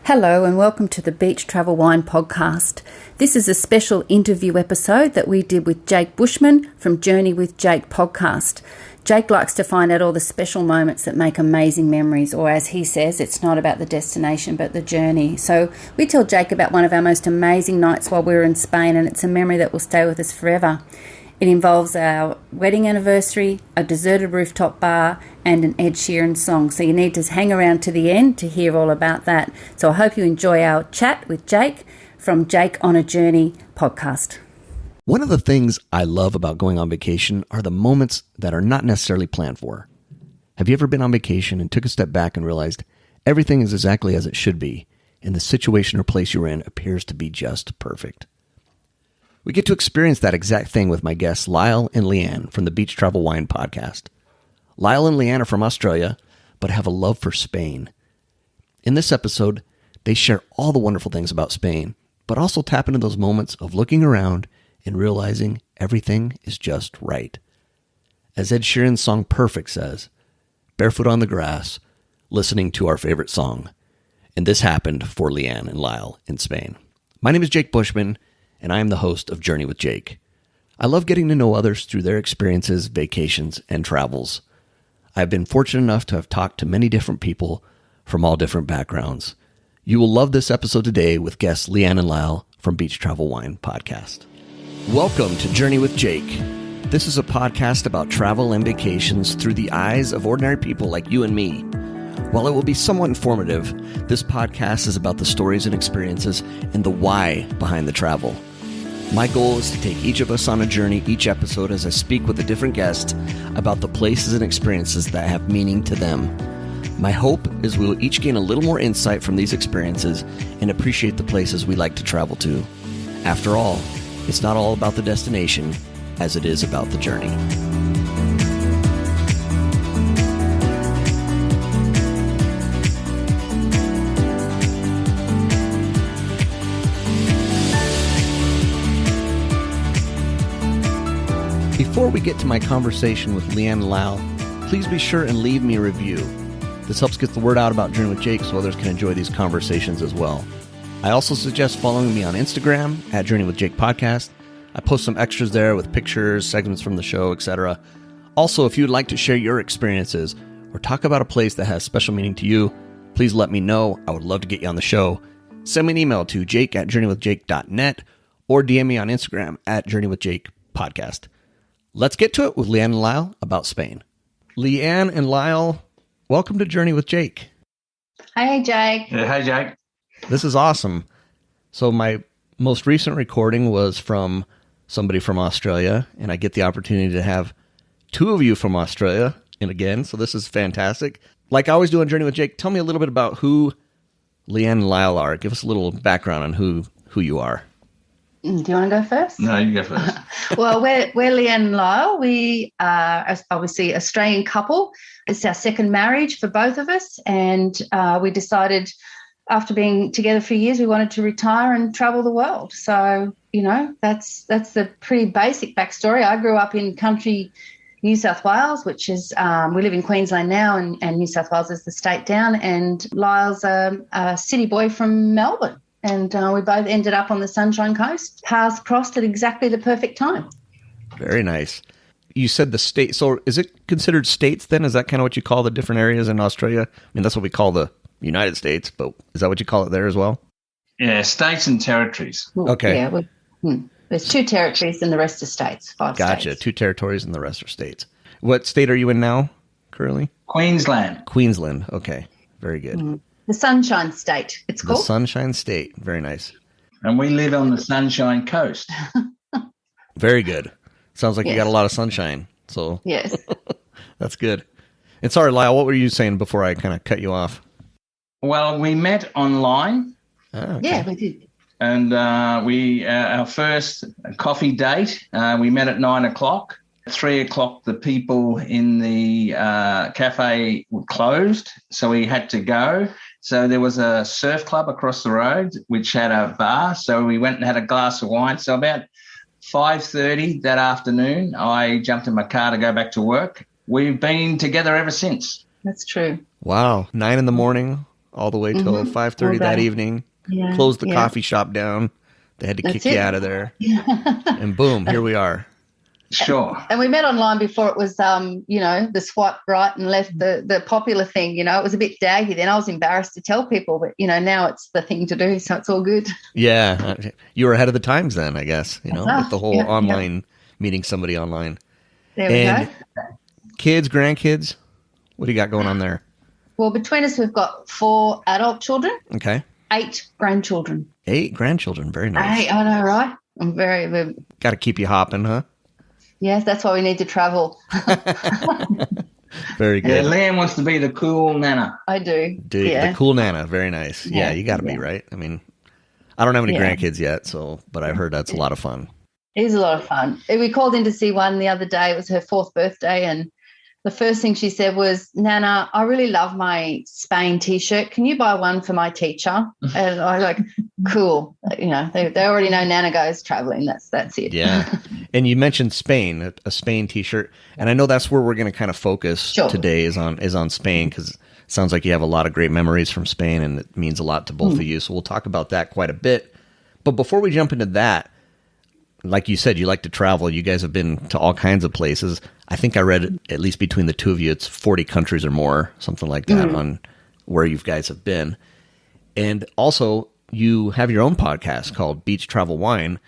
Hello and welcome to the Beach Travel Wine Podcast. This is a special interview episode that we did with Jake Bushman from Journey with Jake podcast. Jake likes to find out all the special moments that make amazing memories, or as he says, it's not about the destination but the journey. So we tell Jake about one of our most amazing nights while we were in Spain, and it's a memory that will stay with us forever. It involves our wedding anniversary, a deserted rooftop bar, and an Ed Sheeran song. So you need to hang around to the end to hear all about that. So I hope you enjoy our chat with Jake from Jake on a Journey podcast. One of the things I love about going on vacation are the moments that are not necessarily planned for. Have you ever been on vacation and took a step back and realized everything is exactly as it should be, and the situation or place you're in appears to be just perfect? We get to experience that exact thing with my guests Lyle and Leanne from the Beach Travel Wine podcast. Lyle and Leanne are from Australia, but have a love for Spain. In this episode, they share all the wonderful things about Spain, but also tap into those moments of looking around and realizing everything is just right. As Ed Sheeran's song Perfect says, barefoot on the grass, listening to our favorite song. And this happened for Leanne and Lyle in Spain. My name is Jake Bushman, and I am the host of Journey with Jake. I love getting to know others through their experiences, vacations, and travels. I've been fortunate enough to have talked to many different people from all different backgrounds. You will love this episode today with guests Leanne and Lyle from Beach Travel Wine podcast. Welcome to Journey with Jake. This is a podcast about travel and vacations through the eyes of ordinary people like you and me. While it will be somewhat informative, this podcast is about the stories and experiences and the why behind the travel. My goal is to take each of us on a journey each episode as I speak with a different guest about the places and experiences that have meaning to them. My hope is we will each gain a little more insight from these experiences and appreciate the places we like to travel to. After all, it's not all about the destination as it is about the journey. Before we get to my conversation with Leanne and Lyle, please be sure and leave me a review. This helps get the word out about Journey with Jake so others can enjoy these conversations as well. I also suggest following me on Instagram at Journey with Jake Podcast. I post some extras there with pictures, segments from the show, etc. Also, if you'd like to share your experiences or talk about a place that has special meaning to you, please let me know. I would love to get you on the show. Send me an email to jake@journeywithjake.net or DM me on Instagram at Journey with Jake Podcast. Let's get to it with Leanne and Lyle about Spain. Leanne and Lyle, welcome to Journey with Jake. Hey, Jake. Hey, Jake. This is awesome. So my most recent recording was from somebody from Australia, and I get the opportunity to have two of you from Australia, and again, so this is fantastic. Like I always do on Journey with Jake, tell me a little bit about who Leanne and Lyle are. Give us a little background on who you are. Do you want to go first? No, you go first. Well, we're Leanne and Lyle. We are obviously an Australian couple. It's our second marriage for both of us. And we decided after being together for years, we wanted to retire and travel the world. So, that's the pretty basic backstory. I grew up in country New South Wales, which is, we live in Queensland now, and New South Wales is the state down. And Lyle's a city boy from Melbourne. And we both ended up on the Sunshine Coast, paths crossed at exactly the perfect time. Very nice. You said the state. So is it considered states then? Is that kind of what you call the different areas in Australia? I mean, that's what we call the United States, but is that what you call it there as well? Yeah, states and territories. Okay. Yeah, there's 2 territories and the rest are states. 5 Gotcha. states. 2 territories and the rest are states. What state are you in now, currently? Queensland. Queensland. Okay. Very good. Mm. The Sunshine State, it's called. The Sunshine State. Very nice. And we live on the Sunshine Coast. Very good. Sounds like Yes. you got a lot of sunshine. So Yes. that's good. And sorry, Lyle, what were you saying before I kind of cut you off? Well, we met online. Okay. Yeah, we did. And our first coffee date, we met at 9:00. 3:00, the people in the cafe were closed, so we had to go. So there was a surf club across the road, which had a bar. So we went and had a glass of wine. So about 5:30 that afternoon, I jumped in my car to go back to work. We've been together ever since. That's true. Wow. 9 in the morning all the way till 5:30 that evening. Yeah. Closed the coffee shop down. They had to kick you out of there. And boom, here we are. Sure. And we met online before it was, the swipe right and left, the popular thing. It was a bit daggy then. I was embarrassed to tell people, but, now it's the thing to do, so it's all good. Yeah. You were ahead of the times then, I guess, with the whole online, meeting somebody online. There we go. Kids, grandkids, what do you got going on there? Well, between us, we've got 4 adult children. Okay. 8 grandchildren. 8 grandchildren. Very nice. 8, I know, right? We're got to keep you hopping, huh? Yes, that's why we need to travel. Very good. Yeah, Liam wants to be the cool nana. I do. The cool nana. Very nice. Yeah, you got to be, right? I mean, I don't have any grandkids yet, but I've heard that's a lot of fun. It is a lot of fun. We called in to see one the other day. It was her 4th birthday, and the first thing she said was, Nana, I really love my Spain T-shirt. Can you buy one for my teacher? And I was like, cool. They already know Nana goes traveling. That's it. Yeah. And you mentioned Spain, a Spain T-shirt. And I know that's where we're going to kind of focus today is on Spain, because it sounds like you have a lot of great memories from Spain, and it means a lot to both of you. So we'll talk about that quite a bit. But before we jump into that, like you said, you like to travel. You guys have been to all kinds of places. I think I read, at least between the two of you, it's 40 countries or more, something like that, on where you guys have been. And also, you have your own podcast called Beach Travel Wine.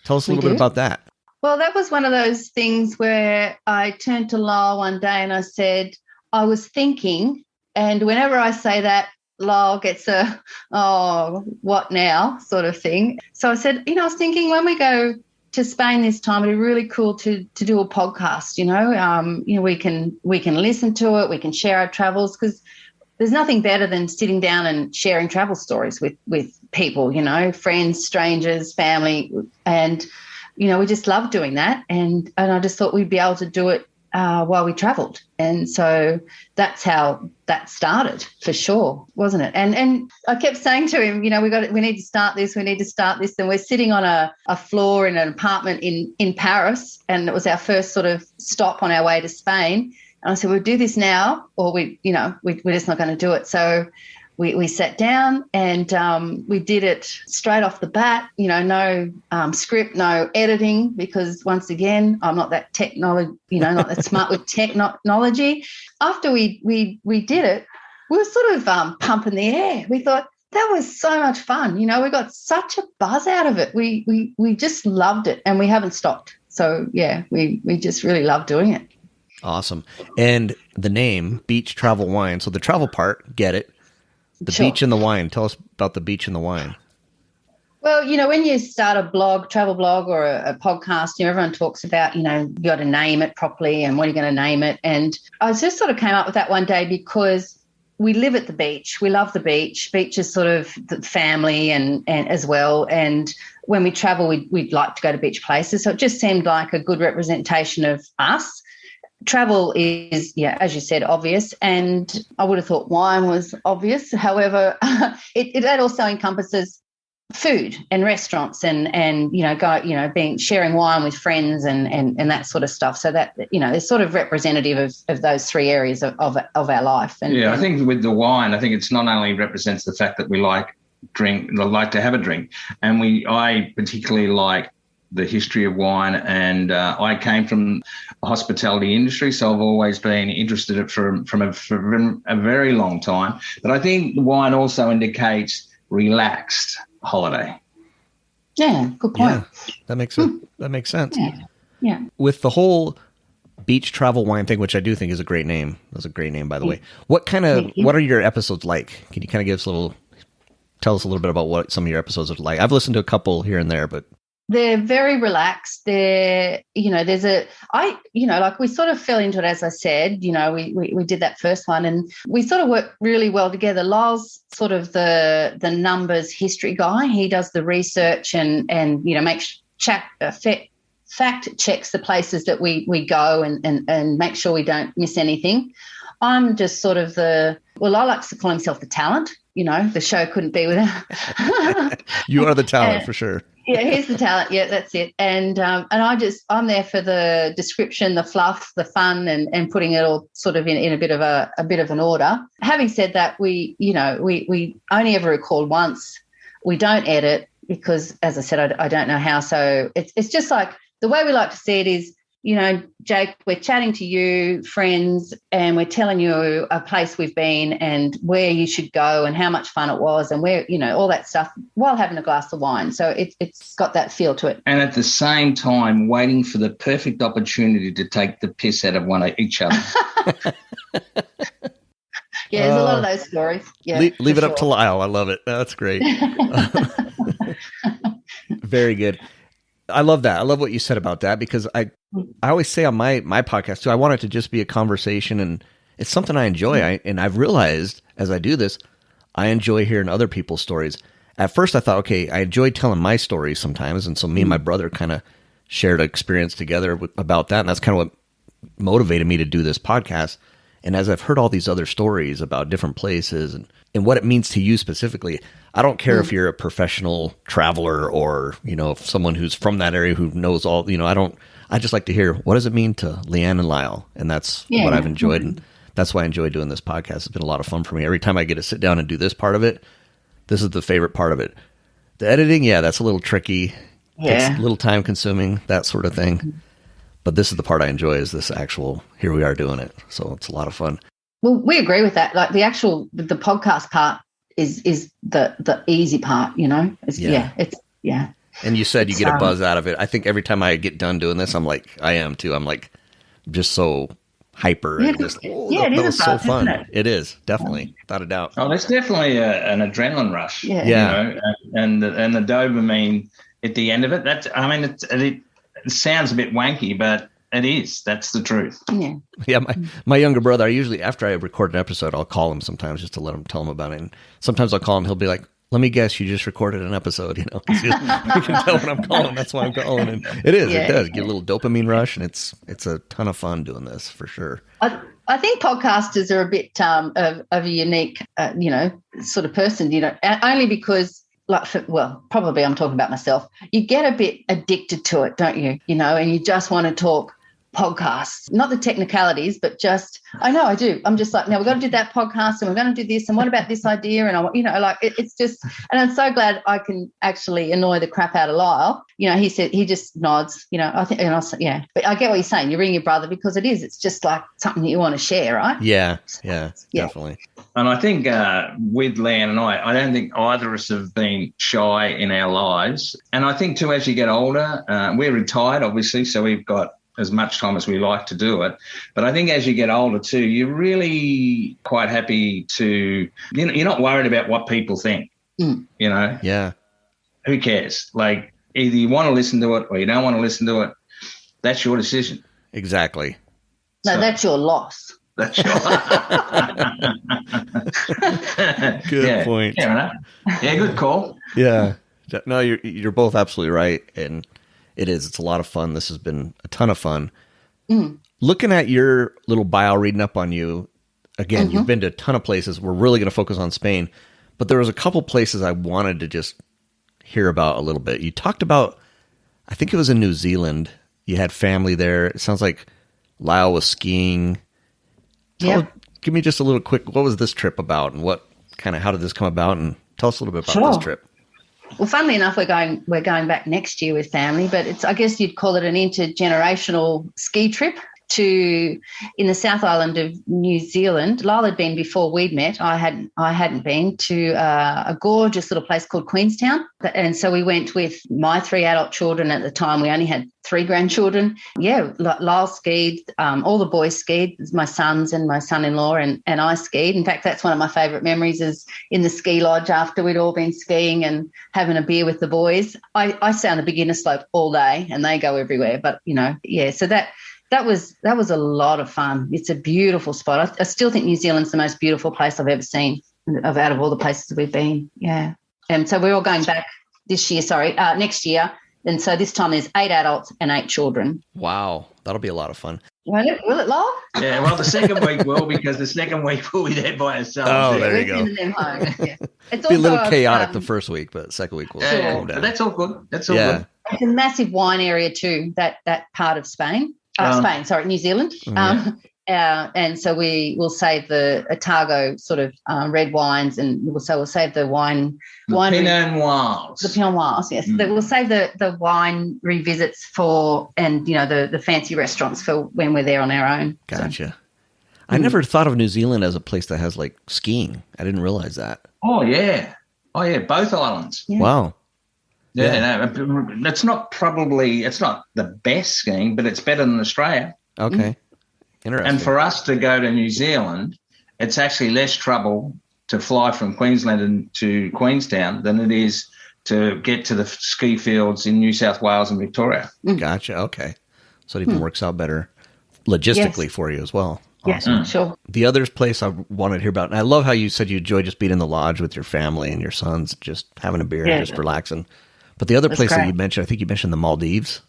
Tell us a little bit about that. Well, that was one of those things where I turned to Lyle one day and I said, I was thinking, and whenever I say that, Lyle gets a, oh, what now sort of thing. So I said, I was thinking when we go to Spain this time, it'd be really cool to do a podcast, we can listen to it, we can share our travels, because there's nothing better than sitting down and sharing travel stories with people, friends, strangers, family, and, we just love doing that. And I just thought we'd be able to do it while we travelled. And so that's how that started, for sure, wasn't it? And I kept saying to him, we need to start this. And we're sitting on a floor in an apartment in Paris, and it was our first sort of stop on our way to Spain. And I said, we'll do this now, or we're just not going to do it. So we sat down and we did it straight off the bat, no script, no editing, because once again, I'm not that technology, not that smart with technology. After we did it, we were sort of pumping the air. We thought that was so much fun. We got such a buzz out of it. We just loved it, and we haven't stopped. So yeah, we just really love doing it. Awesome. And the name Beach Travel Wine. So the travel part, get it. The beach and the wine. Tell us about the beach and the wine. Well, when you start a travel blog or a podcast, everyone talks about, you got to name it properly and what are you going to name it. And I just sort of came up with that one day because we live at the beach. We love the beach. Beach is sort of the family and as well. And when we travel, we'd like to go to beach places. So it just seemed like a good representation of us. Travel is, as you said, obvious, and I would have thought wine was obvious. However, that also encompasses food and restaurants and sharing wine with friends and that sort of stuff. So that is sort of representative of those 3 areas of our life. And I think with the wine, I think it's not only represents the fact that we like to have a drink, and I particularly like the history of wine, and I came from the hospitality industry, so I've always been interested in it from a very long time. But I think wine also indicates relaxed holiday. Yeah, good point. Yeah, that makes sense. Yeah. With the whole Beach Travel Wine thing, which I do think is a great name. That's a great name, by the way. What are your episodes like? Can you kind of tell us a little bit about what some of your episodes are like? I've listened to a couple here and there, but they're very relaxed. We sort of fell into it, as I said, we did that first one and we sort of worked really well together. Lyle's sort of the numbers history guy. He does the research and fact checks the places that we go and make sure we don't miss anything. I'm just sort of I like to call himself the talent. the show couldn't be without. You are the talent for sure. Yeah, here's the talent. Yeah, that's it. And I'm there for the description, the fluff, the fun, and putting it all sort of in a bit of an order. Having said that, we only ever record once. We don't edit because, as I said, I don't know how. So it's just like the way we like to see it is, Jake, we're chatting to you, friends, and we're telling you a place we've been and where you should go and how much fun it was and where, all that stuff while having a glass of wine. So it's got that feel to it. And at the same time, waiting for the perfect opportunity to take the piss out of each other. Yeah, there's a lot of those stories. Yeah, leave it up to Lyle. I love it. That's great. Very good. I love that. I love what you said about that because I always say on my podcast too, I want it to just be a conversation, and it's something I enjoy. And I've realized as I do this, I enjoy hearing other people's stories. At first I thought, okay, I enjoy telling my stories sometimes. And so me and my brother kind of shared an experience together about that. And that's kind of what motivated me to do this podcast. And as I've heard all these other stories about different places and what it means to you specifically, I don't care if you're a professional traveler or, someone who's from that area who knows all, I just like to hear, what does it mean to Leanne and Lyle? And that's what I've enjoyed. And that's why I enjoy doing this podcast. It's been a lot of fun for me. Every time I get to sit down and do this part of it, this is the favorite part of it. The editing, that's a little tricky. Yeah. It's a little time consuming, that sort of thing. But this is the part I enjoy, is this actual, here we are doing it. So it's a lot of fun. Well, we agree with that. Like the podcast part is the easy part, And you said you get a buzz out of it. I think every time I get done doing this, I'm like, I am too. I'm like, just so hyper. Yeah, and just, that was so fun. It is, definitely, without a doubt. Oh, there's definitely an adrenaline rush. Yeah. And the dopamine at the end of it. It sounds a bit wanky, but it is. That's the truth. Yeah. My younger brother, after I record an episode, I'll call him sometimes just to tell him about it. And sometimes I'll call him. He'll be like, let me guess, you just recorded an episode, You can tell when I'm calling. That's why I'm calling. And it is. It does. Get a little dopamine rush, and it's a ton of fun doing this for sure. I think podcasters are a bit of a unique, sort of person, only because, probably I'm talking about myself. You get a bit addicted to it, don't you? And you just want to talk podcasts, not the technicalities, but just, I know I do. I'm just like, no, we've got to do that podcast and we're going to do this. And what about this idea? And it's just, and I'm so glad I can actually annoy the crap out of Lyle. He said, he just nods, I think, and I'll say, yeah, but I get what you're saying. You ring your brother because it's just like something that you want to share, right? Yeah, definitely. And I think with Leanne and I don't think either of us have been shy in our lives. And I think too, as you get older, we're retired, obviously, so we've got as much time as we like to do it. But I think as you get older too, you're really quite happy to, you're not worried about what people think, Yeah. Who cares? Like, either you want to listen to it or you don't want to listen to it. That's your decision. Exactly. No, that's your loss. That's your Good point. Fair enough. Yeah, good call. Yeah. No, you're both absolutely right. And it's a lot of fun. This has been a ton of fun. Looking at your little bio, reading up on you, again, you've been to a ton of places. We're really going to focus on Spain, but there was a couple places I wanted to just hear about a little bit. You talked about, I think it was in New Zealand. You had family there. It sounds like Lyle was skiing. Give me just a little quick, what was this trip about, and how did this come about? And tell us a little bit about this trip. Well, funnily enough, we're going back next year with family, but I guess you'd call it an intergenerational ski trip in the South Island of New Zealand. Lyle had been before we'd met. I hadn't been to a gorgeous little place called Queenstown. And so we went with my 3 adult children. At the time, we only had 3 grandchildren. Yeah, Lyle skied. All the boys skied, my sons and my son-in-law, and I skied. In fact, that's one of my favourite memories, is in the ski lodge after we'd all been skiing and having a beer with the boys. I stay on the beginner slope all day and they go everywhere. But, so that was a lot of fun. It's a beautiful spot. I still think New Zealand's the most beautiful place I've ever seen out of all the places we've been. Yeah. And so we're all going back next year. And so this time there's 8 adults and 8 children. Wow. That'll be a lot of fun. Will it, Lyle? Yeah, well, the second week will, because the second week we'll be there by ourselves. Oh, there you We're go. sending them home. Yeah. It's Be a little also, chaotic the first week, but second week will calm But down. that's all good. That's all good. It's a massive wine area too, that part of Spain. New Zealand. And so we will save the Otago sort of red wines, and we'll save the wine. Pinot Noirs. The Pinot Noirs, yes. We'll save the wine revisits for, and the fancy restaurants for when we're there on our own. Gotcha. So. I never thought of New Zealand as a place that has like skiing. I didn't realize that. Oh yeah, both islands. Yeah. Wow. Yeah, no, it's not the best skiing, but it's better than Australia. Okay. Interesting. And for us to go to New Zealand, it's actually less trouble to fly from Queensland to Queenstown than it is to get to the ski fields in New South Wales and Victoria. Gotcha. Okay. So it even works out better logistically for you as well. Awesome. Yes, sure. The other place I wanted to hear about, and I love how you said you enjoy just being in the lodge with your family and your sons, just having a beer and just relaxing. But the other place that you mentioned, I think you mentioned the Maldives.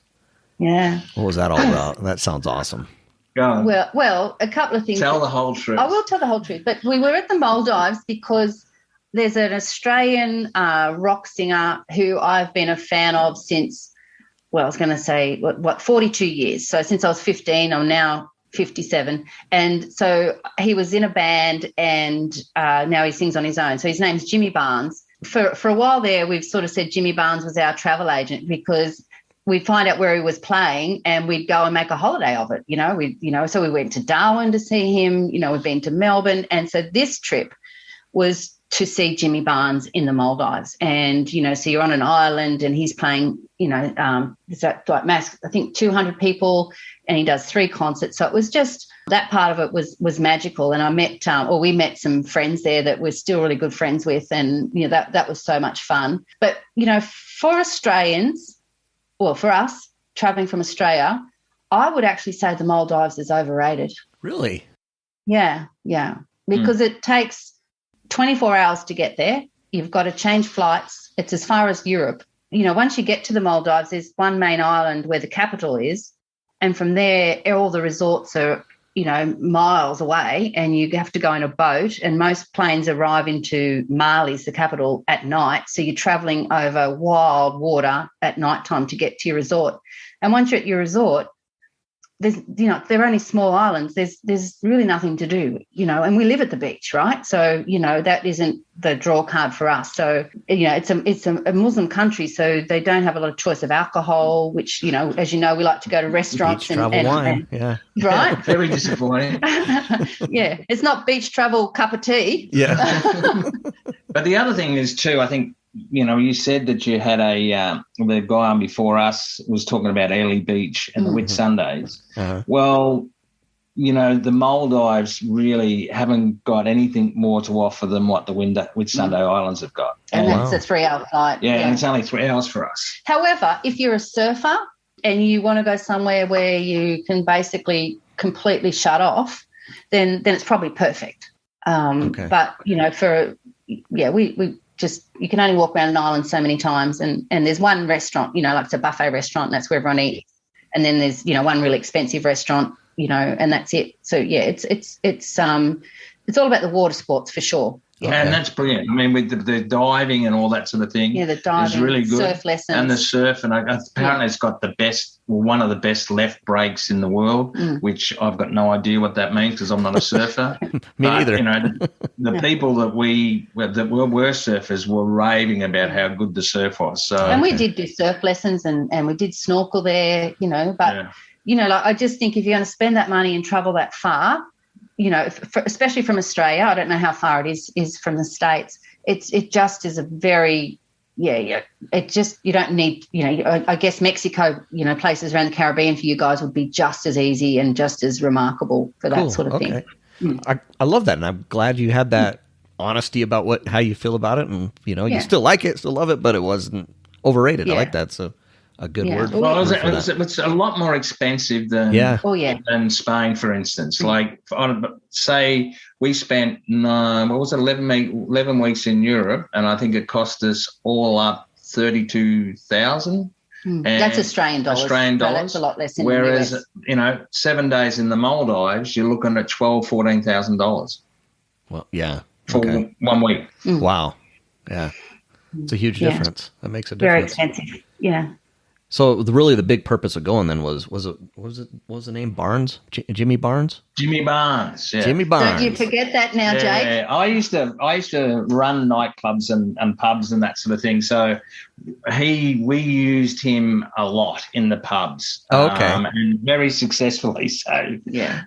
Yeah. What was that all about? That sounds awesome. Well, a couple of things. Tell the whole truth. I will tell the whole truth. But we were at the Maldives because there's an Australian rock singer who I've been a fan of since, I was going to say, 42 years. So since I was 15, I'm now 57. And so he was in a band, and now he sings on his own. So his name's Jimmy Barnes. For a while there, we've sort of said Jimmy Barnes was our travel agent, because we'd find out where he was playing and we'd go and make a holiday of it. So we went to Darwin to see him, we've been to Melbourne. And so this trip was to see Jimmy Barnes in the Maldives. And, so you're on an island and he's playing, it's like mass, I think 200 people, and he does 3 concerts. So it was just, that part of it was magical. And I met, we met some friends there that we're still really good friends with. And, that was so much fun. But, for Australians, for us, travelling from Australia, I would actually say the Maldives is overrated. Really? Yeah. Because it takes 24 hours to get there. You've got to change flights. It's as far as Europe. Once you get to the Maldives, there's one main island where the capital is, and from there, all the resorts are, miles away, and you have to go in a boat, and most planes arrive into Mali's, the capital, at night. So you're travelling over wild water at night time to get to your resort. And once you're at your resort, there's, they're only small islands. There's really nothing to do, and we live at the beach, right? So, that isn't the draw card for us. So, it's a Muslim country, so they don't have a lot of choice of alcohol, which, as we like to go to restaurants. Beach travel wine, yeah. Right? Very disappointing. Yeah, it's not beach travel cup of tea. Yeah. But the other thing is too, I think, you said that you had the guy on before us was talking about Early Beach and the Whitsundays. Uh-huh. Well, the Maldives really haven't got anything more to offer than what the Whitsunday Islands have got. And that's a 3-hour flight. Yeah, and it's only 3 hours for us. However, if you're a surfer and you want to go somewhere where you can basically completely shut off, then it's probably perfect. But, we just, you can only walk around an island so many times, and there's one restaurant, like it's a buffet restaurant, and that's where everyone eats. And then there's, one really expensive restaurant, and that's it. So yeah, it's all about the water sports for sure. Yeah, and that's brilliant. I mean, with the diving and all that sort of thing. Yeah, the diving, is really good. surf lessons. And the surf, and apparently it's got one of the best left breaks in the world, which I've got no idea what that means because I'm not a surfer. Me neither. The people that were surfers were raving about how good the surf was. So, and we did do surf lessons and we did snorkel there, but, I just think if you're going to spend that money and travel that far, especially from Australia, I don't know how far it is from the States. It just is a very, it just, you don't need, I guess Mexico, places around the Caribbean for you guys would be just as easy and just as remarkable for that sort of thing. I love that. And I'm glad you had that honesty about how you feel about it. And, you still like it, still love it, but it wasn't overrated. I like that. So a good word. Well, it's a lot more expensive than than Spain, for instance. Like, say we spent 11 weeks in Europe, and I think it cost us all up $32,000. That's Australian dollars. Australian dollars. No, that's a lot less in whereas, the US. 7 days in the Maldives, you're looking at $12,000-$14,000 Well, yeah. for 1 week. Wow. Yeah. It's a huge difference. That makes a Very difference. expensive. Yeah. So really the big purpose of going then was what was the name? Barnes? Jimmy Barnes? Jimmy Barnes, yeah. Jimmy Barnes. Don't you forget that now, Jake. Yeah, I used to run nightclubs and pubs and that sort of thing. So we used him a lot in the pubs. Oh, okay. And very successfully. So Yeah.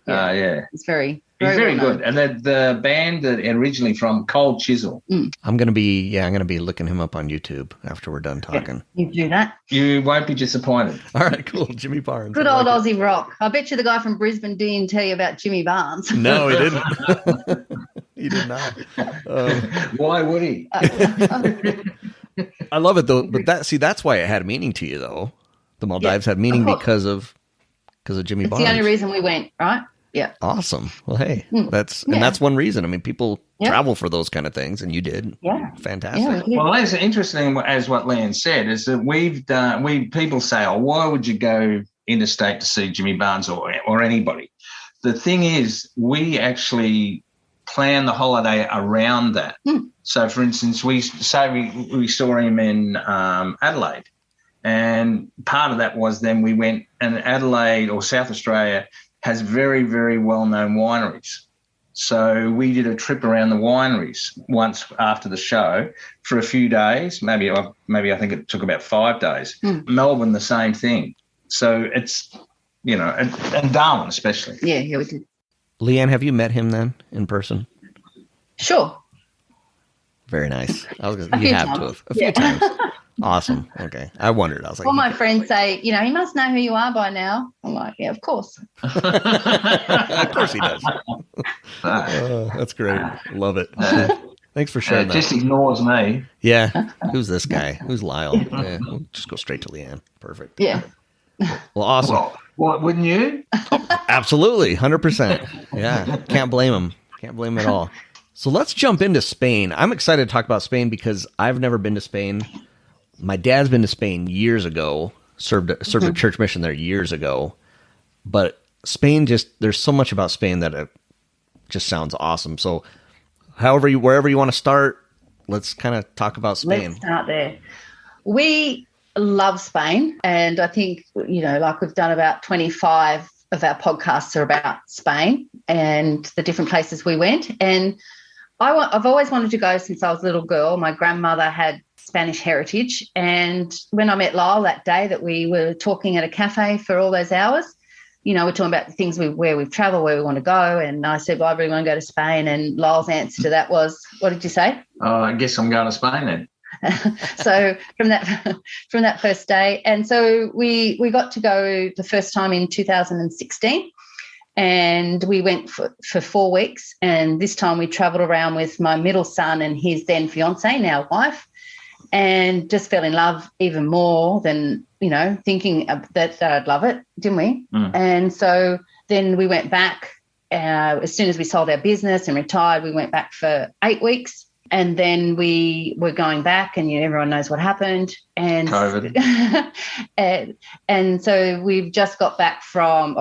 it's very he's very well good. And the band that originally from Cold Chisel. I'm gonna be looking him up on YouTube after we're done talking. Yeah, you do that. You won't be disappointed. All right, cool. Jimmy Barnes. Good old Aussie rock. I bet you the guy from Brisbane didn't tell you about Jimmy Barnes. No, he didn't. He did not. Why would he? I love it though, but that's why it had meaning to you though. The Maldives had meaning because of Jimmy Barnes. It's the only reason we went, right? Yeah. Awesome. Well, hey, that's one reason. I mean, people travel for those kind of things, and you did. Yeah. Fantastic. Yeah, well, as interesting as what Leanne said is that people say, "Oh, why would you go interstate to see Jimmy Barnes or anybody?" The thing is, we actually plan the holiday around that. So, for instance, we saw him in Adelaide, and part of that was then we went, and Adelaide or South Australia has very, very well-known wineries. So we did a trip around the wineries once after the show for a few days. Maybe I think it took about 5 days. Melbourne, the same thing. So it's, and Darwin especially. Yeah, we did. Leanne, have you met him then in person? Sure. Very nice. A few times. Awesome. Okay. I wondered. I was like, all my friends say, he must know who you are by now. I'm like, yeah, of course. Of course he does. That's great. Love it. Thanks for sharing that. Just ignores me. Yeah. Who's this guy? Who's Lyle? Yeah. We'll just go straight to Leanne. Perfect. Yeah. Well, awesome. Well, wouldn't you? Absolutely. 100%. Yeah. Can't blame him. Can't blame him at all. So let's jump into Spain. I'm excited to talk about Spain because I've never been to Spain. My dad's been to Spain years ago, served a church mission there years ago. But Spain there's so much about Spain that it just sounds awesome. So wherever you want to start, let's kind of talk about Spain. Let's start there. We love Spain. And I think, like we've done about 25 of our podcasts are about Spain and the different places we went. And I've always wanted to go since I was a little girl. My grandmother had Spanish heritage. And when I met Lyle that day that we were talking at a cafe for all those hours, we're talking about the things where we've traveled, where we want to go. And I said, well, I really want to go to Spain. And Lyle's answer to that was, what did you say? I guess I'm going to Spain then. So from that first day. And so we got to go the first time in 2016. And we went for 4 weeks. And this time we travelled around with my middle son and his then fiancée, now wife, and just fell in love even more than, thinking that I'd love it, didn't we? And so then we went back. As soon as we sold our business and retired, we went back for 8 weeks. And then we were going back, and everyone knows what happened. And COVID. and so we've just got back from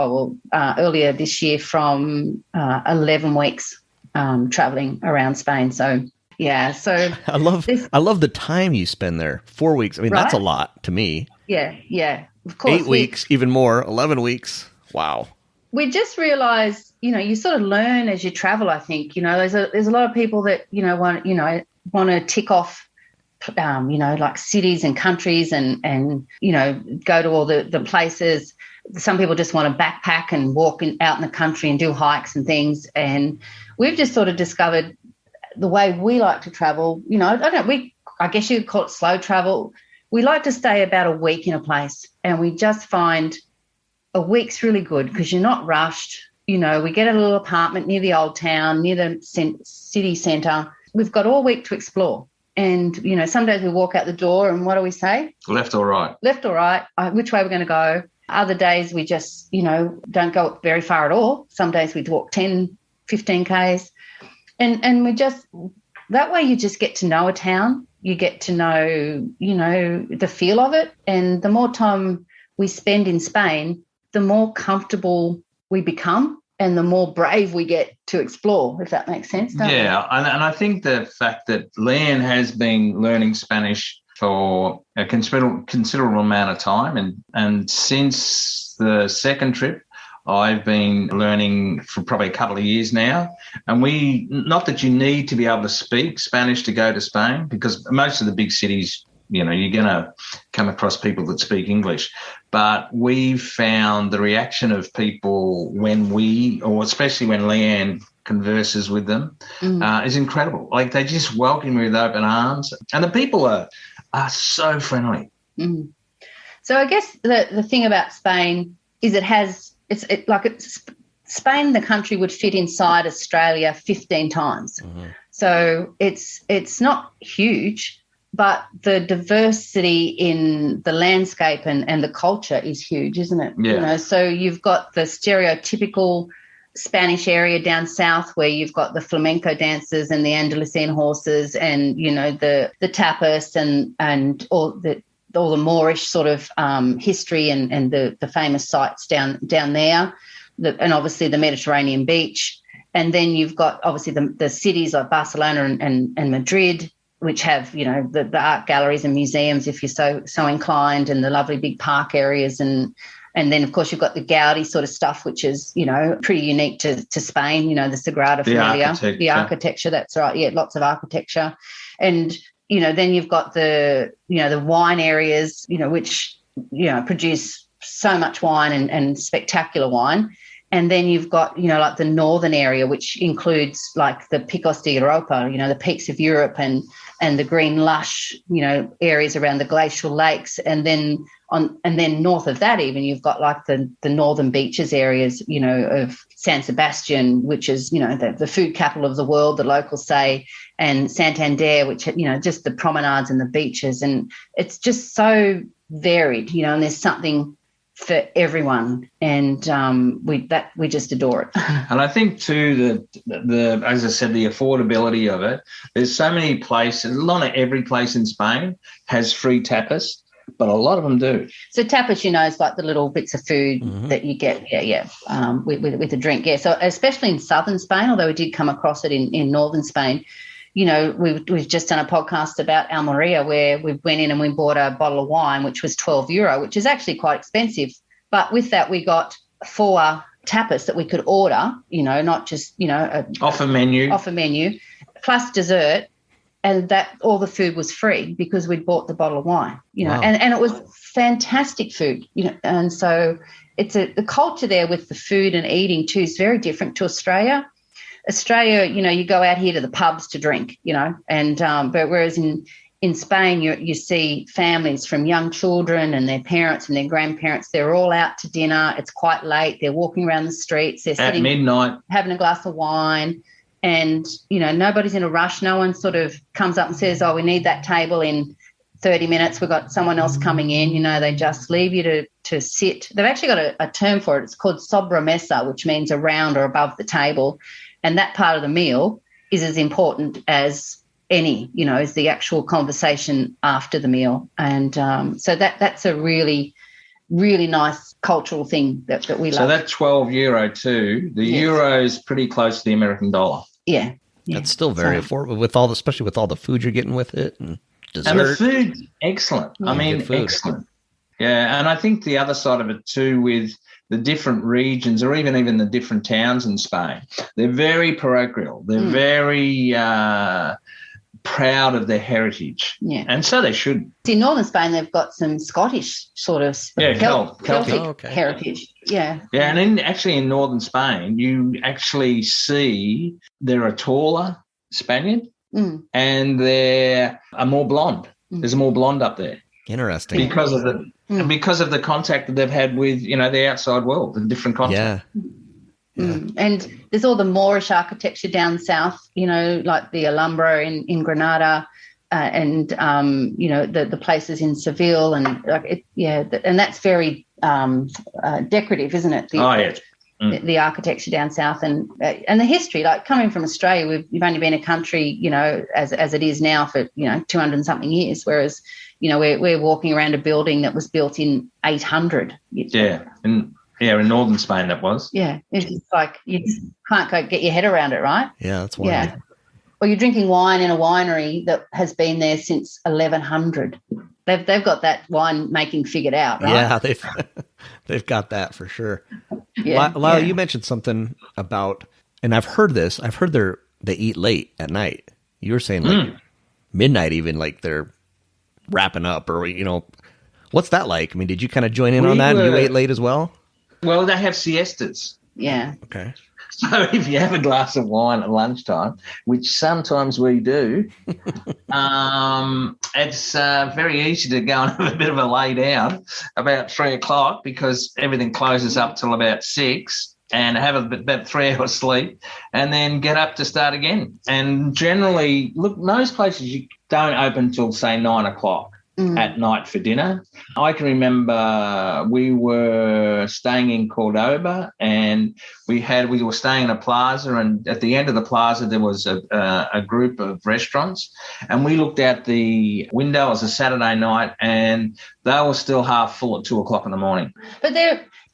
earlier this year from 11 weeks traveling around Spain. So yeah, so I love the time you spend there. 4 weeks. I mean, That's a lot to me. Yeah, of course. 8 weeks, even more. 11 weeks. Wow. We just realised, you sort of learn as you travel. I think, there's a lot of people that want to tick off, like cities and countries and go to all the places. Some people just want to backpack and walk out in the country and do hikes and things. And we've just sort of discovered the way we like to travel. I guess you could call it slow travel. We like to stay about a week in a place, and we just find a week's really good because you're not rushed. We get a little apartment near the old town, near the city centre. We've got all week to explore. And, some days we walk out the door and what do we say? Left or right? Left or right. Which way we're going to go. Other days we just, don't go very far at all. Some days we walk 10, 15 Ks. And we just that way you just get to know a town. You get to know, the feel of it. And the more time we spend in Spain, the more comfortable we become and the more brave we get to explore, if that makes sense. Yeah, and I think the fact that Leanne has been learning Spanish for a considerable amount of time, and since the second trip, I've been learning for probably a couple of years now. And not that you need to be able to speak Spanish to go to Spain, because most of the big cities, you're going to come across people that speak English. But we've found the reaction of people or especially when Leanne converses with them, is incredible. Like, they just welcome you with open arms. And the people are so friendly. Mm. So I guess the thing about Spain is Spain, the country, would fit inside Australia 15 times. Mm-hmm. So it's not huge, but the diversity in the landscape and the culture is huge, isn't it? Yeah. So you've got the stereotypical Spanish area down south where you've got the flamenco dancers and the Andalusian horses and, the tapas and all the Moorish sort of history and the famous sites down there, and obviously the Mediterranean beach. And then you've got obviously the cities like Barcelona and Madrid, which have, the art galleries and museums if you're so inclined, and the lovely big park areas. And then, of course, you've got the Gaudi sort of stuff, which is, pretty unique to Spain, the Sagrada Familia. The architecture, that's right. Yeah, lots of architecture. And then you've got the wine areas, which, produce so much wine and spectacular wine. And then you've got, like the northern area, which includes like the Picos de Europa, the peaks of Europe and the green lush, areas around the glacial lakes. And then north of that even you've got like the northern beaches areas, of San Sebastian, which is, the food capital of the world, the locals say, and Santander, which, just the promenades and the beaches. And it's just so varied, and there's something for everyone, and we just adore it. And I think too the as I said, the affordability of it. There's so many places. Not every place in Spain has free tapas, but a lot of them do. So tapas, is like the little bits of food that you get, with a drink. Yeah. So especially in southern Spain, although we did come across it in northern Spain. We've just done a podcast about Almeria where we went in and we bought a bottle of wine, which was €12, which is actually quite expensive. But with that, we got 4 tapas that we could order, not just, off a menu, plus dessert, and that all the food was free because we'd bought the bottle of wine, Wow. and it was fantastic food, and so it's the culture there with the food and eating too is very different to Australia. Australia, you go out here to the pubs to drink, and but whereas in Spain you see families from young children and their parents and their grandparents, they're all out to dinner. It's quite late. They're walking around the streets. They're sitting at midnight having a glass of wine, and, nobody's in a rush. No one sort of comes up and says, oh, we need that table in 30 minutes. We've got someone else coming in. They just leave you to sit. They've actually got a term for it. It's called sobremesa, which means around or above the table. And that part of the meal is as important as any, is the actual conversation after the meal. And so that's a really, really nice cultural thing that we love. So that €12 too, the euro is pretty close to the American dollar. Yeah. That's still very affordable especially with all the food you're getting with it and dessert. And the food's excellent. Yeah, Excellent. Yeah, and I think the other side of it too with the different regions or even the different towns in Spain, they're very parochial. They're very proud of their heritage. Yeah. And so they should. In northern Spain, they've got some Scottish sort of Celtic heritage. Yeah. Yeah, and in northern Spain, you actually see they're a taller Spaniard and they're a more blonde. There's a more blonde up there. Interesting. Because of the contact that they've had with, the outside world, the different contact. Yeah. And there's all the Moorish architecture down south, like the Alhambra in Granada, and the places in Seville, and and that's very decorative, isn't it? Yeah. the architecture down south and the history. Like coming from Australia, we've only been a country, you know, as it is now for, you know, 200 and something years, whereas, you know, we're walking around a building that was built in 800. Yeah, in northern Spain that was. Yeah, it's like you just can't get your head around it, right? Yeah, that's wild. Yeah. Or you're drinking wine in a winery that has been there since 1100. They've got that wine making figured out, right? Yeah, they've got that for sure. Yeah, Lyle, you mentioned something about, and I've heard this. I've heard they eat late at night. You were saying like midnight, even, like they're wrapping up, or, you know, what's that like? I mean, did you kind of join in on that? And you ate late as well? Well, they have siestas. Yeah. Okay. So if you have a glass of wine at lunchtime, which sometimes we do, it's very easy to go and have a bit of a lay down about 3 o'clock because everything closes up till about 6, and have about 3 hours sleep and then get up to start again. And generally, look, most places you don't open till, say, 9 o'clock. At night for dinner. I can remember we were staying in Cordoba, and we were staying in a plaza, and at the end of the plaza there was a group of restaurants, and we looked out the window. It was a Saturday night, and they were still half full at 2 o'clock in the morning. But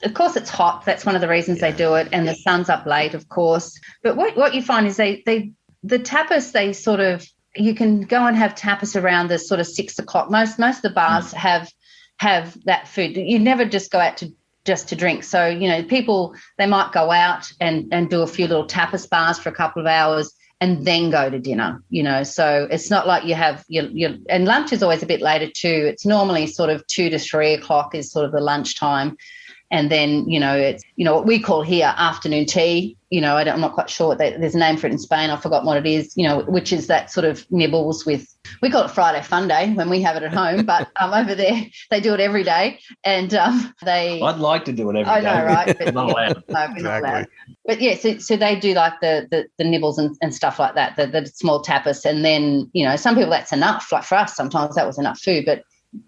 of course, it's hot. That's one of the reasons they do it, and the sun's up late, of course. But what you find is the tapas, they sort of, you can go and have tapas around the sort of 6 o'clock. Most of the bars have that food. You never just go out to drink. So, you know, people, they might go out and do a few little tapas bars for a couple of hours and then go to dinner, you know. So it's not like you have your and lunch is always a bit later too. It's normally sort of 2 to 3 o'clock is sort of the lunchtime. And then, you know, it's, you know, what we call here afternoon tea. You know, I'm not quite sure there's a name for it in Spain. I've forgotten what it is, you know, which is that sort of nibbles with, we call it Friday Fun Day when we have it at home, but over there they do it every day. And I'd like to do it every day. I know, right? But, not allowed. No, we're not allowed. But yeah, so they do like the nibbles and stuff like that, the small tapas. And then, you know, some people that's enough. Like for us, sometimes that was enough food,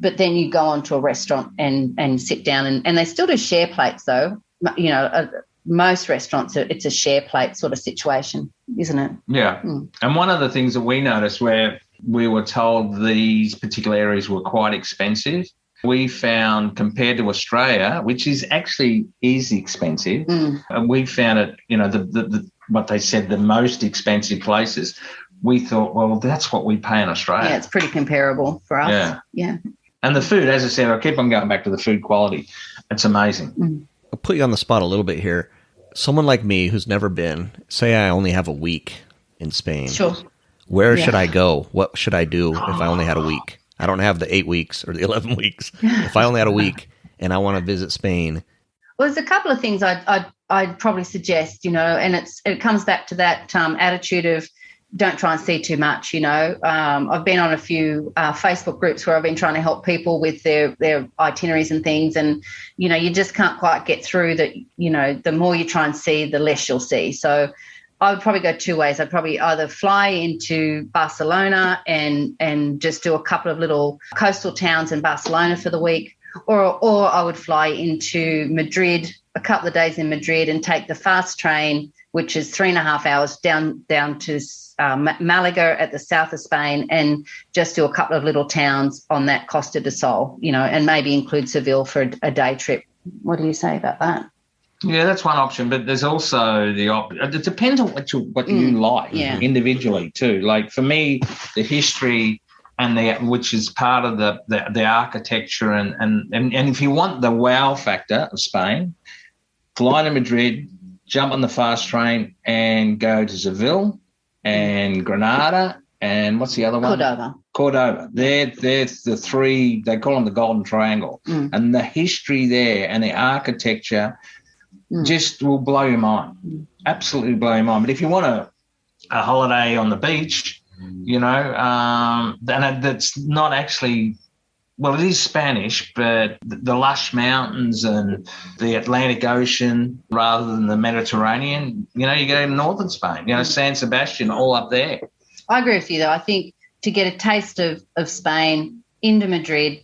but then you go on to a restaurant and sit down, and they still do share plates though. You know, most restaurants, it's a share plate sort of situation, isn't it? Yeah. And one of the things that we noticed where we were told these particular areas were quite expensive, we found compared to Australia, which is expensive, and we found it, you know, the what they said, the most expensive places, we thought, well, that's what we pay in Australia. Yeah, it's pretty comparable for us. Yeah. And the food, as I said, I keep on going back to the food quality. It's amazing. I'll put you on the spot a little bit here. Someone like me who's never been, say I only have a week in Spain. Sure. Where should I go? What should I do if I only had a week? I don't have the 8 weeks or the 11 weeks. If I only had a week and I want to visit Spain. Well, there's a couple of things I'd probably suggest, you know, and it comes back to that attitude of don't try and see too much, you know. I've been on a few Facebook groups where I've been trying to help people with their itineraries and things, and, you know, you just can't quite get through that. You know, the more you try and see, the less you'll see. So I would probably go 2 ways. I'd probably either fly into Barcelona and just do a couple of little coastal towns in Barcelona for the week, or I would fly into Madrid, a couple of days in Madrid, and take the fast train, which is 3.5 hours down to Malaga at the south of Spain, and just do a couple of little towns on that Costa del Sol, you know, and maybe include Seville for a day trip. What do you say about that? Yeah, that's one option, but there's also it depends on what you like individually too. Like for me, the history and which is part of the architecture and if you want the wow factor of Spain, fly to Madrid, jump on the fast train and go to Seville and Granada and what's the other one? Cordoba. They're the three, they call them the Golden Triangle. And the history there and the architecture just will blow your mind. Absolutely blow your mind. But if you want a holiday on the beach, you know, then that's not actually, well, it is Spanish, but the lush mountains and the Atlantic Ocean rather than the Mediterranean, you know, you go to northern Spain, you know, San Sebastian, all up there. I agree with you, though. I think to get a taste of Spain, into Madrid,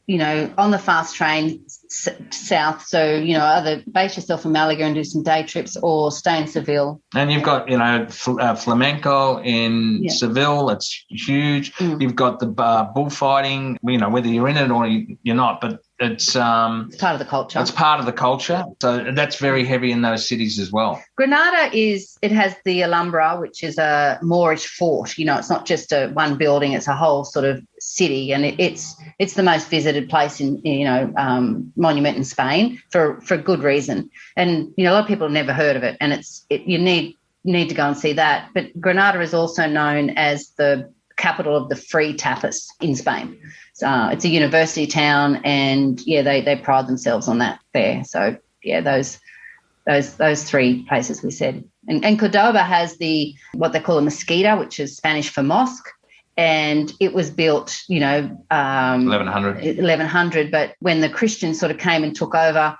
on the fast train south. So, either base yourself in Malaga and do some day trips or stay in Seville. And you've got, flamenco in Seville. It's huge. You've got the bullfighting, whether you're in it or you're not, but it's part of the culture. It's part of the culture. So that's very heavy in those cities as well. Granada it has the Alhambra, which is a Moorish fort. It's not just one building, it's a whole sort of city, and it's the most visited place in monument in Spain for good reason. And a lot of people have never heard of it, and you need to go and see that. But Granada is also known as the capital of the free tapas in Spain. It's a university town, and they pride themselves on that there. So those three places we said. And Cordoba has what they call a mezquita, which is Spanish for mosque, and it was built 1100. But when the Christians sort of came and took over,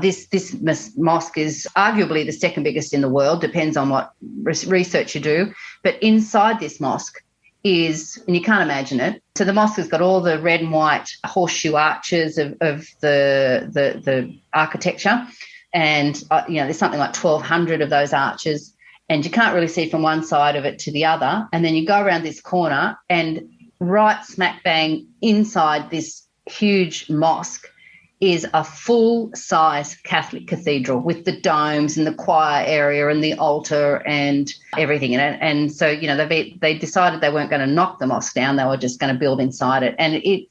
this mosque is arguably the second biggest in the world, depends on what research you do. But inside this mosque and you can't imagine it. So the mosque has got all the red and white horseshoe arches of the architecture, and there's something like 1,200 of those arches, and you can't really see from one side of it to the other. And then you go around this corner, and right smack bang inside this huge mosque is a full-size Catholic cathedral with the domes and the choir area and the altar and everything in it. And so, they decided they weren't going to knock the mosque down. They were just going to build inside it. And it,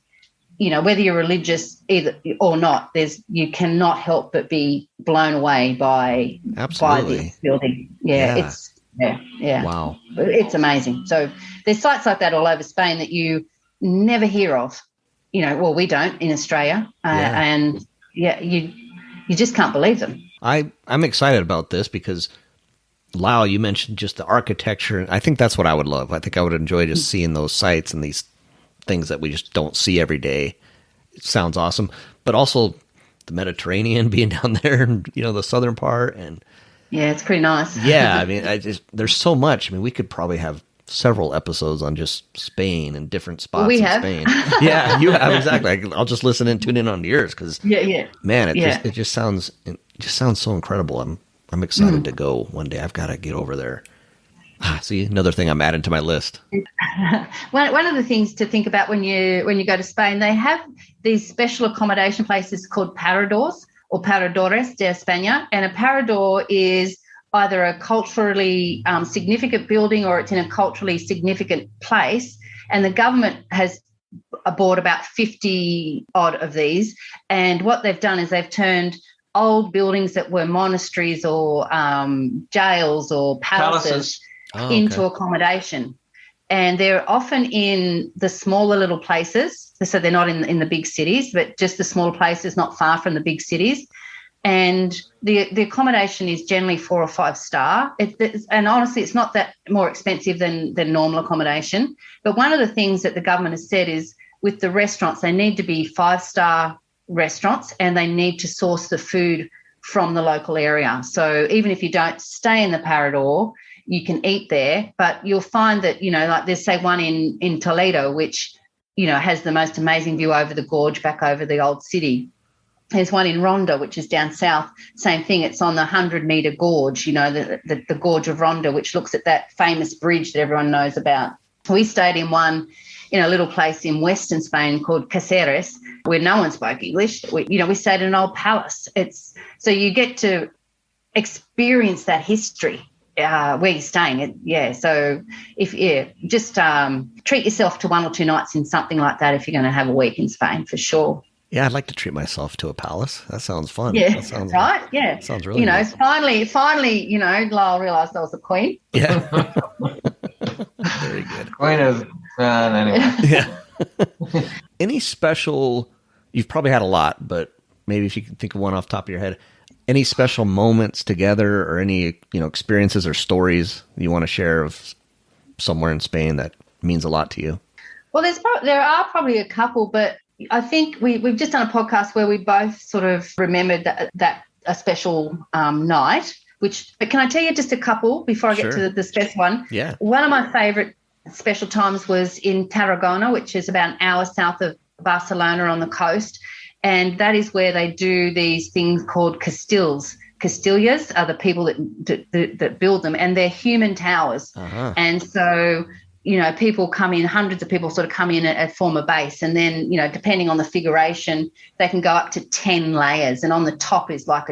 whether you're religious either or not, you cannot help but be blown away by this building. Yeah. Wow. It's amazing. So there's sites like that all over Spain that you never hear of. We don't in Australia, and you just can't believe them. I'm excited about this because, Lau, you mentioned just the architecture. I think that's what I would love. I think I would enjoy just seeing those sites and these things that we just don't see every day. It sounds awesome, but also the Mediterranean being down there, and the southern part, and it's pretty nice. Yeah, I mean, there's so much. I mean, we could probably have several episodes on just Spain and different spots in Spain. Yeah, you have, exactly. I'll just listen and tune in on yours because man, it just sounds so incredible. I'm excited to go one day. I've got to get over there. See, another thing I'm adding to my list. One of the things to think about when you go to Spain, they have these special accommodation places called paradors or paradores de España, and a parador is either a culturally significant building or it's in a culturally significant place. And the government has bought about 50 odd of these. And what they've done is they've turned old buildings that were monasteries or jails or palaces into accommodation. And they're often in the smaller little places. So they're not in the big cities, but just the smaller places not far from the big cities. And the accommodation is generally 4 or 5 star. And honestly, it's not that more expensive than normal accommodation. But one of the things that the government has said is with the restaurants, they need to be 5-star restaurants and they need to source the food from the local area. So even if you don't stay in the Parador, you can eat there. But you'll find that, like there's, say, one in Toledo, which, has the most amazing view over the gorge back over the old city. There's one in Ronda, which is down south. Same thing. It's on the 100-metre gorge, the gorge of Ronda, which looks at that famous bridge that everyone knows about. We stayed in a little place in western Spain called Caceres, where no one spoke English. We stayed in an old palace. So you get to experience that history where you're staying. So just treat yourself to 1 or 2 nights in something like that if you're going to have a week in Spain for sure. Yeah, I'd like to treat myself to a palace. That sounds fun. Yeah, that sounds right. Yeah, sounds really. Nice. Finally, Lyle realised I was a queen. Yeah, very good. Queen of anyway. Yeah. Any special? You've probably had a lot, but maybe if you can think of one off the top of your head, any special moments together, or any experiences or stories you want to share of somewhere in Spain that means a lot to you? Well, there are probably a couple, but I think we've just done a podcast where we both sort of remembered that a special night. But can I tell you just a couple before I get to the special one? Yeah. One of my favourite special times was in Tarragona, which is about an hour south of Barcelona on the coast, and that is where they do these things called castilles. Castillas are the people that build them, and they're human towers. Uh-huh. And so, people come in, hundreds of people sort of come in at form a base, and then, depending on the figuration, they can go up to 10 layers, and on the top is like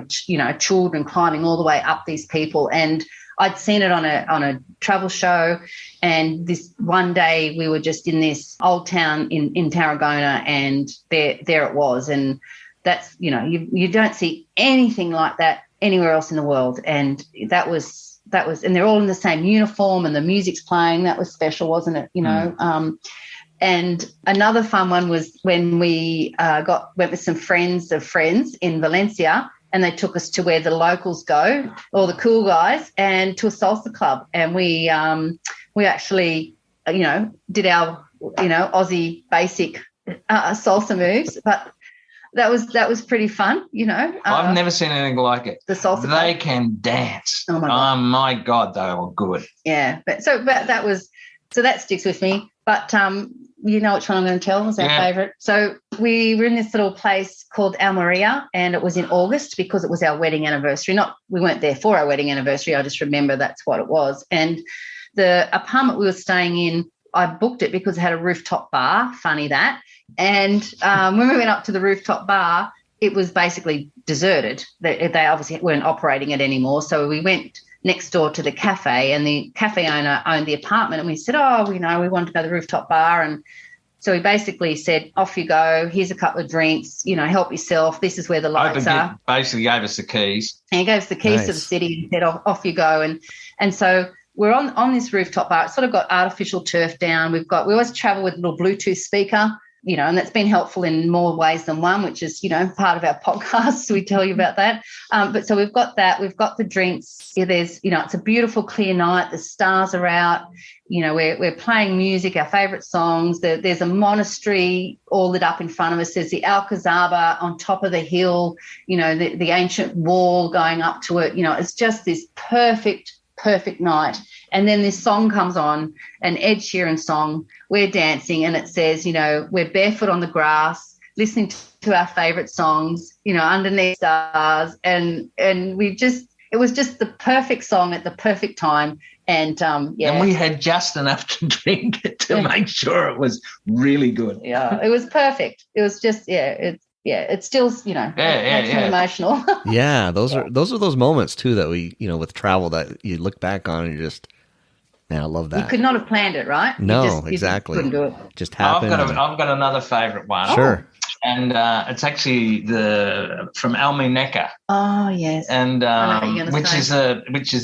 children climbing all the way up these people. And I'd seen it on a travel show, and this one day we were just in this old town in Tarragona, and there it was. And that's, you don't see anything like that anywhere else in the world. And that was, and they're all in the same uniform, and the music's playing. That was special, wasn't it? And another fun one was when we went with some friends of friends in Valencia, and they took us to where the locals go, all the cool guys, and to a salsa club. And we actually, did our, Aussie basic salsa moves, but that was pretty fun, I've never seen anything like it. The salsa club. They can dance. Oh my God, they were good. Yeah, but that sticks with me. But you know which one I'm going to tell was our favourite. So we were in this little place called Almeria, and it was in August because it was our wedding anniversary. We weren't there for our wedding anniversary. I just remember that's what it was. And the apartment we were staying in, I booked it because it had a rooftop bar. Funny that. And when we went up to the rooftop bar, it was basically deserted. They obviously weren't operating it anymore. So we went next door to the cafe, and the cafe owner owned the apartment, and we said, we wanted to go to the rooftop bar. And so he basically said, off you go, here's a couple of drinks, help yourself, this is where the lights are. Basically gave us the keys. And he gave us the keys to the city and said, off you go. And so we're on this rooftop bar. It's sort of got artificial turf down. We always travel with a little Bluetooth speaker, and that's been helpful in more ways than one, which is, part of our podcast. So we tell you about that. But so we've got that. We've got the drinks. There's, it's a beautiful, clear night. The stars are out. We're playing music, our favourite songs. There's a monastery all lit up in front of us. There's the Alcazaba on top of the hill, the ancient wall going up to it. It's just this perfect night. And then this song comes on, an Ed Sheeran song. We're dancing, and it says, we're barefoot on the grass, listening to our favourite songs, underneath stars. And it was just the perfect song at the perfect time. And, And we had just enough to drink to make sure it was really good. Yeah, it was perfect. It was just, it's still, makes me emotional. Yeah, those are those moments too that we, with travel that you look back on and you're just, man, I love that. You could not have planned it, right? No, exactly. You just couldn't do it. Just happened. I've got another favourite one. Sure. And it's actually from Almeneka. Oh yes. And which is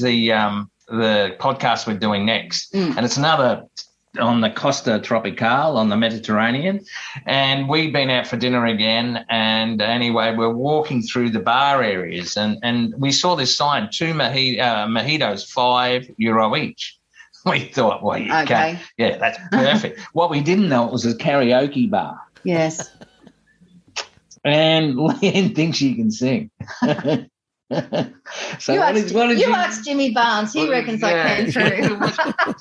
the podcast we're doing next, and it's another on the Costa Tropical on the Mediterranean. And we've been out for dinner again, and anyway, we're walking through the bar areas, and we saw this sign: 2 mojitos, €5 each. We thought, well, you can't. Yeah, that's perfect. What we didn't know, it was a karaoke bar. Yes. And Leanne thinks she can sing. So you asked Jimmy Barnes. He reckons I can too.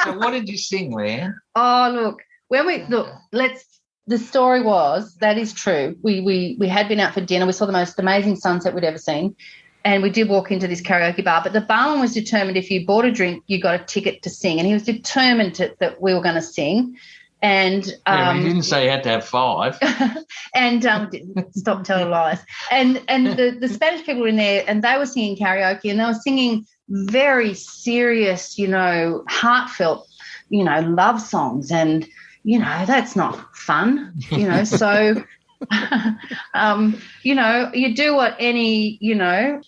So what did you sing, Leanne? Oh, the story was, that is true. We had been out for dinner. We saw the most amazing sunset we'd ever seen. And we did walk into this karaoke bar, but the barman was determined if you bought a drink, you got a ticket to sing. And he was determined that we were going to sing. And he didn't say you had to have 5. And stop telling lies. And the Spanish people were in there, and they were singing karaoke, and they were singing very serious, heartfelt, love songs. And, that's not fun, so... you do what any,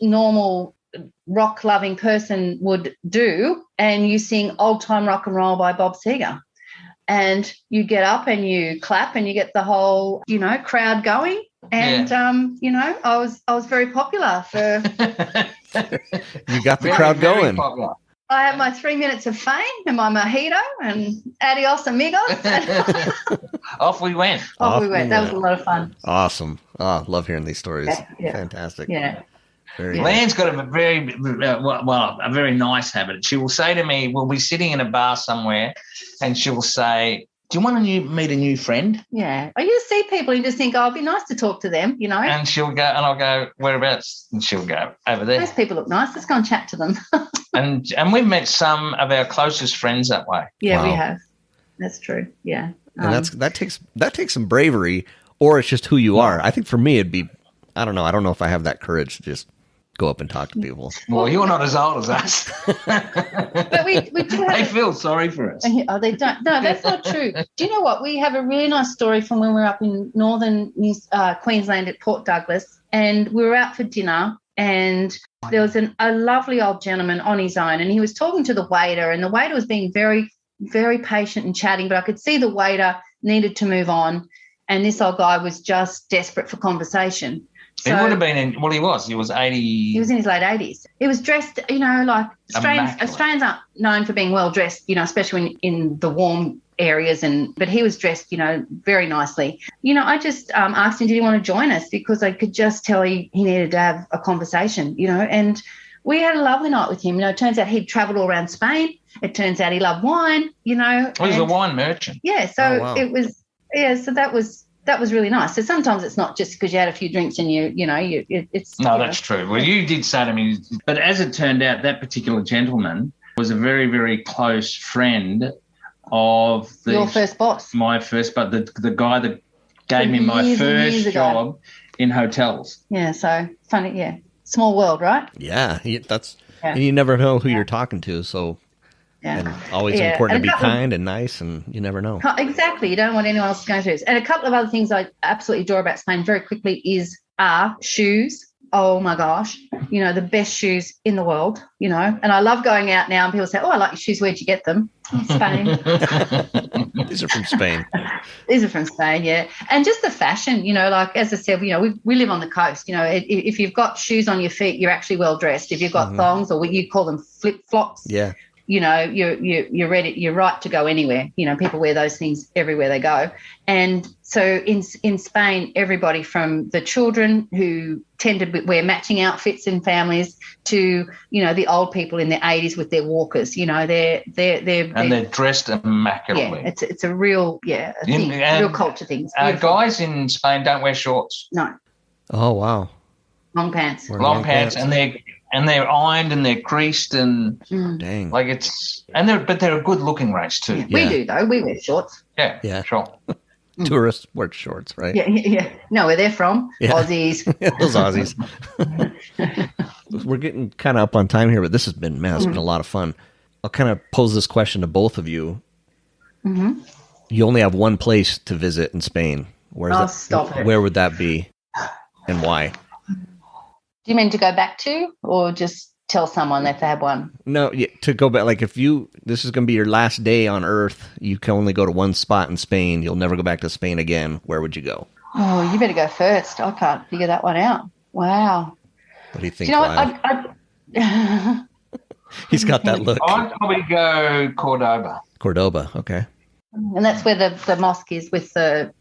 normal rock-loving person would do, and you sing Old Time Rock and Roll by Bob Seger. And you get up and you clap and you get the whole, crowd going. And, I was very popular for... You got the crowd going. Popular. I had my 3 minutes of fame and my mojito and adios amigos. Off we went. Off we went. That was a lot of fun. Awesome. Oh, love hearing these stories. Yeah. Fantastic. Yeah. Leanne's got a very nice habit. She will say to me, we'll be sitting in a bar somewhere, and she will say, do you want to meet a new friend? Yeah. I used to see people and just think, oh, it'd be nice to talk to them, you know. And she'll go, and I'll go, whereabouts? And she'll go, over there. Those people look nice. Let's go and chat to them. And we've met some of our closest friends that way. Yeah, Wow. we have. That's true. Yeah. And that takes some bravery, or it's just who you are. I think for me it'd be, I don't know if I have that courage to just go up and talk to people. Well, you're not as old as us. But we do have They feel sorry for us. Oh, they don't. No, that's not true. Do you know what? We have a really nice story from when we were up in northern Queensland at Port Douglas, and we were out for dinner, and there was a lovely old gentleman on his own, and he was talking to the waiter, and the waiter was being very, very patient and chatting, but I could see the waiter needed to move on, and this old guy was just desperate for conversation. He would have been in, well, he was 80. He was in his late 80s. He was dressed, you know, like Australians aren't known for being well dressed, you know, especially in the warm areas, but he was dressed, you know, very nicely. You know, I just asked him, did he want to join us? Because I could just tell he needed to have a conversation, you know, and we had a lovely night with him. You know, it turns out he'd travelled all around Spain. It turns out he loved wine, you know. Well, he's a wine merchant. Yeah, so wow. so that was really nice. So sometimes it's not just because you had a few drinks and it's... No, that's true. Well, you did say to me, but as it turned out, that particular gentleman was a very, very close friend of your first boss. My first, but the guy that gave me my first job in hotels. Yeah, so funny, yeah. Small world, right? Yeah, and you never know who you're talking to, so... Yeah. And always important to be kind and nice, and you never know. Exactly. You don't want anyone else to go through this. And a couple of other things I absolutely adore about Spain very quickly are shoes. Oh, my gosh. You know, the best shoes in the world, you know. And I love going out now and people say, oh, I like your shoes. Where'd you get them? Spain. These are from Spain. These are from Spain, yeah. And just the fashion, you know, like as I said, you know, we live on the coast. You know, if you've got shoes on your feet, you're actually well dressed. If you've got thongs, or what you call them flip-flops. Yeah. You know, you're ready, you're right to go anywhere. You know, people wear those things everywhere they go. And so in Spain, everybody from the children who tend to wear matching outfits in families to, you know, the old people in their 80s with their walkers, you know, they're dressed immaculately. Yeah, it's a real, real culture thing. Guys in Spain don't wear shorts. No. Oh, wow. Long pants. Long pants. And they're ironed and they're creased and dang, like but they're a good looking race too. Yeah. We do though. We wear shorts. Yeah, sure. Tourists wear shorts, right? Yeah. No, where they're from, Aussies. Those Aussies. We're getting kind of up on time here, but this has been it's been a lot of fun. I'll kind of pose this question to both of you. Mm-hmm. You only have one place to visit in Spain. Stop it. Where would that be, and why? Do you mean to go back to, or just tell someone if they have one? No, to go back. Like this is going to be your last day on Earth. You can only go to one spot in Spain. You'll never go back to Spain again. Where would you go? Oh, you better go first. I can't figure that one out. Wow. What do you think? Do you know what? He's got that look. I'd probably go Cordoba. Cordoba, okay. And that's where the mosque is with the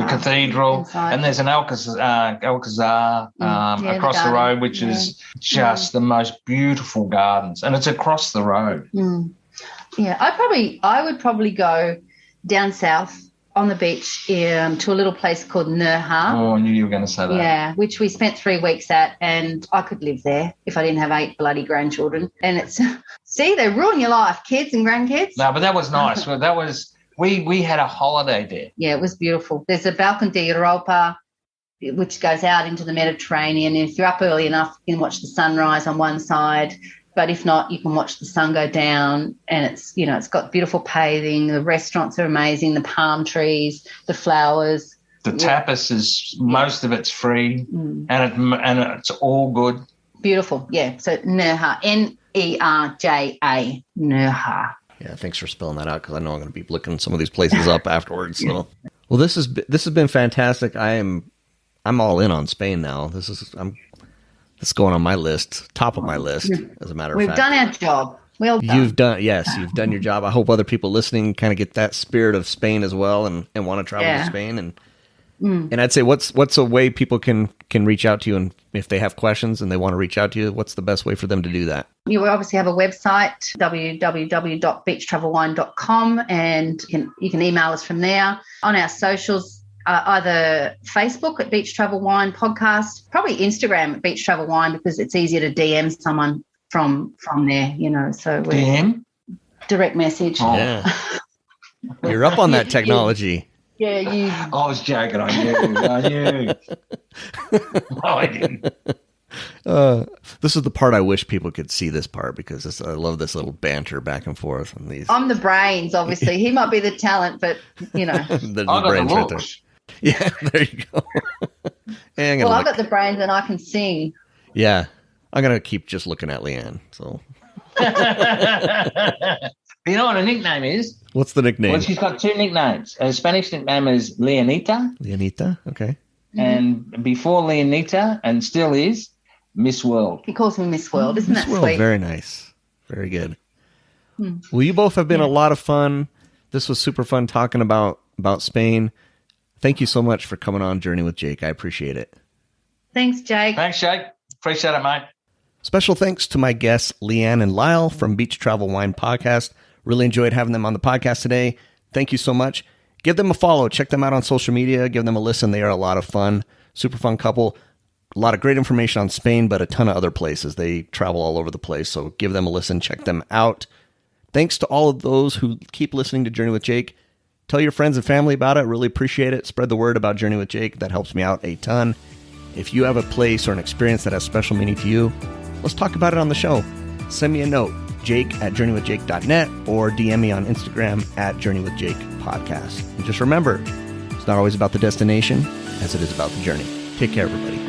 cathedral, inside. And there's an Alcazar across the road, which is just the most beautiful gardens, and it's across the road. Yeah, I would probably go down south on the beach to a little place called Nerja. Oh, I knew you were going to say that. Yeah, which we spent 3 weeks at, and I could live there if I didn't have 8 bloody grandchildren. And it's see, they ruin your life, kids and grandkids. No, but that was nice. That was. We had a holiday there. Yeah, it was beautiful. There's a Balcón de Europa, which goes out into the Mediterranean. If you're up early enough, you can watch the sunrise on one side. But if not, you can watch the sun go down. And it's got beautiful paving. The restaurants are amazing. The palm trees, the flowers. The tapas is most of it's free, and it's all good. Beautiful. Yeah. So Nerja, Nerja, Nerja. Yeah, thanks for spelling that out because I know I'm going to be looking some of these places up afterwards. So, well, this has been fantastic. I'm all in on Spain now. This is going on my list, top of my list, as a matter of fact. We've done our job. Well done. You've done your job. I hope other people listening kind of get that spirit of Spain as well and want to travel to Spain. And And I'd say, what's a way people can reach out to you, and if they have questions and they want to reach out to you, what's the best way for them to do that? You obviously have a website, www.beachtravelwine.com, and you can email us from there. On our socials, either Facebook at Beach Travel Wine Podcast, probably Instagram at Beach Travel Wine, because it's easier to DM someone from there, so we're DM? Direct message. Oh. Yeah. You're up on that technology. Yeah, you. I was joking. I knew. No, I didn't. This is the part I wish people could see, this part, because I love this little banter back and forth on these. I'm the brains, obviously. He might be the talent, but, the I got brains the right there. looks. Yeah, there you go. Well, I've got the brains and I can sing. Yeah, I'm going to keep just looking at Leanne. So, You know what her nickname is? what's the nickname? Well, she's got two nicknames. Her Spanish nickname is Leonita, Leonita? Okay. and before Leonita, and still is, Miss World. He calls me Miss World. Isn't that Well, sweet? very nice. Very good. Well, you both have been a lot of fun. This was super fun talking about Spain. Thank you so much for coming on Journey with Jake. I appreciate it. Thanks, Jake. Thanks, Jake. Appreciate it, mate. Special thanks to my guests, Leanne and Lyle from Beach Travel Wine Podcast. Really enjoyed having them on the podcast today. Thank you so much. Give them a follow. Check them out on social media. Give them a listen. They are a lot of fun. Super fun couple. A lot of great information on Spain, but a ton of other places. They travel all over the place, so give them a listen. Check them out. Thanks to all of those who keep listening to Journey with Jake. Tell your friends and family about it. Really appreciate it. Spread the word about Journey with Jake. That helps me out a ton. If you have a place or an experience that has special meaning to you, let's talk about it on the show. Send me a note, jake@journeywithjake.net, or DM me on Instagram @journeywithjakepodcast. And just remember, it's not always about the destination as it is about the journey. Take care, everybody.